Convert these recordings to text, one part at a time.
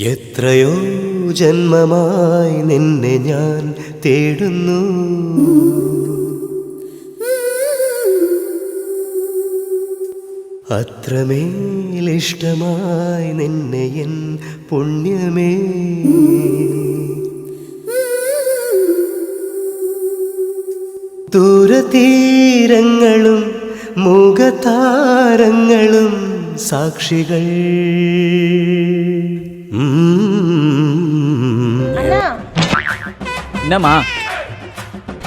എത്രയോ ജന്മമായി നിന്നെ ഞാൻ തേടുന്നു, അത്രമേലിഷ്ടമായി നിന്നെ എൻ പുണ്യമേ. ദൂരതീരങ്ങളും മുഖതാരങ്ങളും സാക്ഷികൾ. என்னம்மா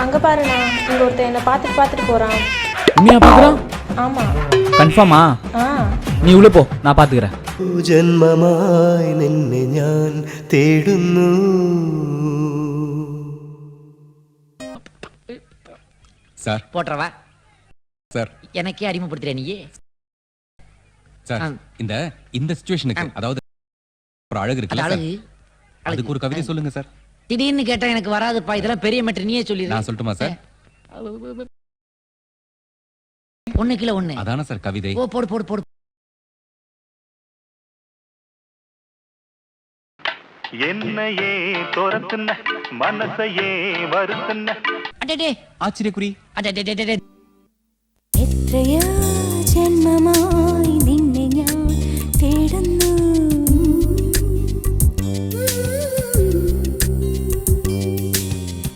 அங்க பாருண்ணா, இங்க ஒருத்தன் என்ன பார்த்துட்டு போறான். உண்மையா பாக்குறான்? ஆமா. கன்ஃபார்மா? நீ உள்ள போ, நான் பாத்துக்கிறேன். ജന്മമായി നിന്നെ ഞാൻ തേടുന്നു. சார் போட்டுறவா சார் எனக்கே அறிமுகப்படுத்துற நீயே சார் இந்த இந்த சிச்சுவேஷனுக்கு அதாவது ஒரு அழகு இருக்குல்ல சார், அழகு அதுக்கு ஒரு கவிதை சொல்லுங்க சார். திடீர்னு கேட்டா எனக்கு வராதுப்பா, இதெல்லாம் பெரிய மேட்டர், நீயே சொல்லிடு. நான் சொல்லட்டுமா சார்? ஒண்ணு கிலோ ஒண்ணு அதான சார் கவிதை. ஓ போடு போடு போடு. என்னையே துரத்துன மனசையே வருத்துன அடடே ஆச்சரியக்குறி. அடடே எத்தையோ